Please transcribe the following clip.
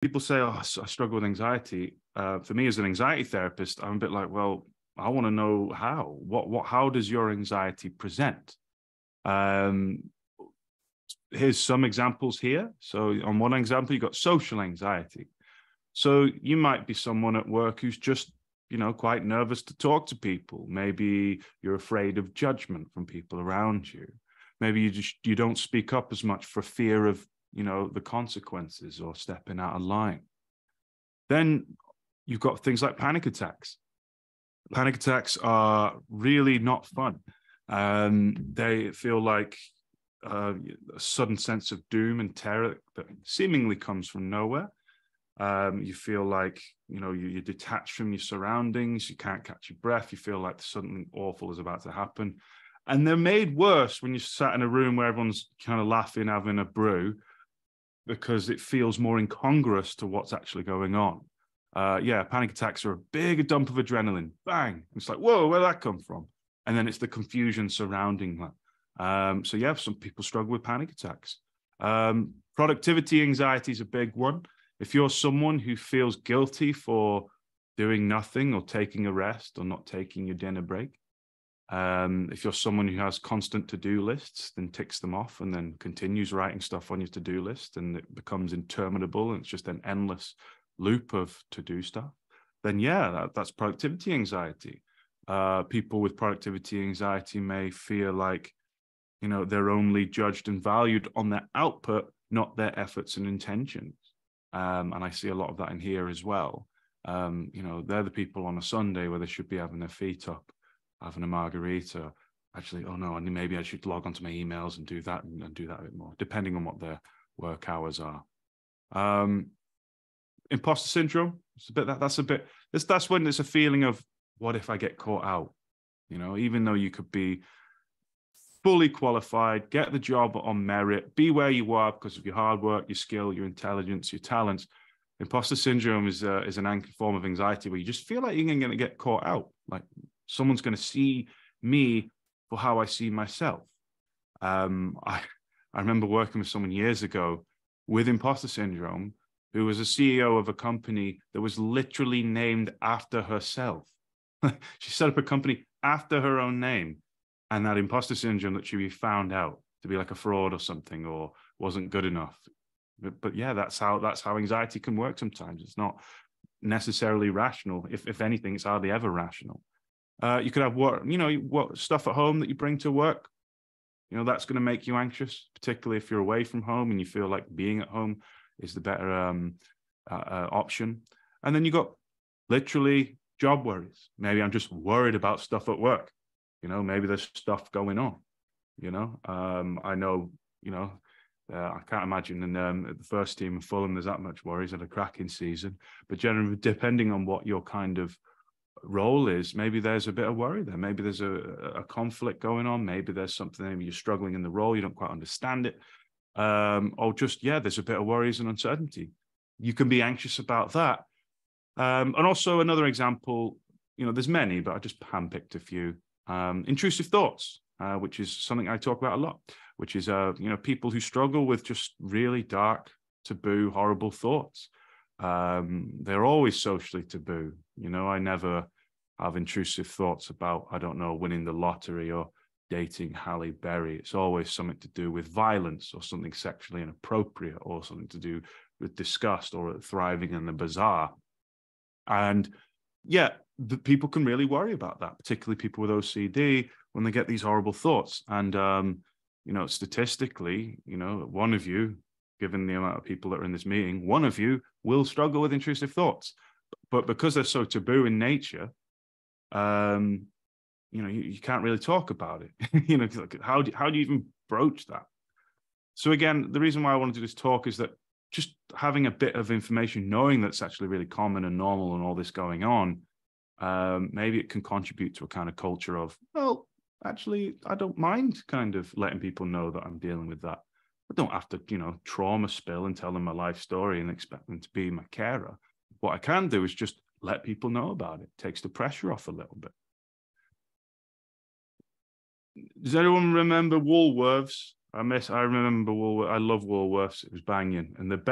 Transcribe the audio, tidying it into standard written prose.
people say, "Oh, I struggle with anxiety." For me, as an anxiety therapist, I'm a bit like, well, I want to know how. How does your anxiety present? Um, Here's some examples here. So, on one example, you got social anxiety. So, you might be someone at work who's just, quite nervous to talk to people. Maybe you're afraid of judgment from people around you. Maybe you don't speak up as much for fear of, the consequences or stepping out of line. Then you've got things like panic attacks. Panic attacks are really not fun. They feel like a sudden sense of doom and terror that seemingly comes from nowhere. You feel like, you're detached from your surroundings. You can't catch your breath. You feel like something awful is about to happen. And they're made worse when you're sat in a room where everyone's kind of laughing, having a brew, because it feels more incongruous to what's actually going on. Panic attacks are a big dump of adrenaline. Bang. It's like, whoa, where'd that come from? And then it's the confusion surrounding that. Some people struggle with panic attacks. Productivity anxiety is a big one. If you're someone who feels guilty for doing nothing or taking a rest or not taking your dinner break, if you're someone who has constant to-do lists, then ticks them off and then continues writing stuff on your to-do list, and it becomes interminable and it's just an endless loop of to-do stuff, then that's productivity anxiety. People with productivity anxiety may feel like, they're only judged and valued on their output, not their efforts and intentions. And I see a lot of that in here as well. They're the people on a Sunday where they should be having their feet up, having a margarita. Actually, oh no, maybe I should log onto my emails and do that and do that a bit more, depending on what their work hours are. Imposter syndrome. That's when it's a feeling of, what if I get caught out? Even though you could be fully qualified, get the job on merit, be where you are because of your hard work, your skill, your intelligence, your talents. Imposter syndrome is an form of anxiety where you just feel like you're going to get caught out. Like someone's going to see me for how I see myself. I remember working with someone years ago with imposter syndrome, who was a CEO of a company that was literally named after herself. She set up a company after her own name, and that imposter syndrome that she found out to be like a fraud or something, or wasn't good enough. But that's how anxiety can work sometimes. It's not necessarily rational. If anything, it's hardly ever rational. You could have what stuff at home that you bring to work. That's going to make you anxious, particularly if you're away from home and you feel like being at home is the better option. And then you got literally job worries. Maybe I'm just worried about stuff at work. Maybe there's stuff going on. I know. I can't imagine in the first team of Fulham there's that much worries at a cracking season. But generally, depending on what your kind of role is, maybe there's a bit of worry there. Maybe there's a conflict going on. Maybe there's something, maybe you're struggling in the role, you don't quite understand it. Or just, there's a bit of worries and uncertainty. You can be anxious about that. And also another example, there's many, but I just handpicked a few. Intrusive thoughts, which is something I talk about a lot, which is, people who struggle with just really dark, taboo, horrible thoughts. They're always socially taboo. I never have intrusive thoughts about, I don't know, winning the lottery or dating Halle Berry. It's always something to do with violence or something sexually inappropriate or something to do with disgust or thriving in the bizarre. And the people can really worry about that, particularly people with OCD, when they get these horrible thoughts. And, statistically, one of you, given the amount of people that are in this meeting, one of you will struggle with intrusive thoughts. But because they're so taboo in nature, you can't really talk about it. How do you even broach that? So again, the reason why I want to do this talk is that just having a bit of information, knowing that's actually really common and normal and all this going on, maybe it can contribute to a kind of culture of, well, actually, I don't mind kind of letting people know that I'm dealing with that. I don't have to, trauma spill and tell them my life story and expect them to be my carer. What I can do is just let people know about it. Takes the pressure off a little bit. Does anyone remember Woolworths? I remember Woolworths. I love Woolworths. It was banging. And the best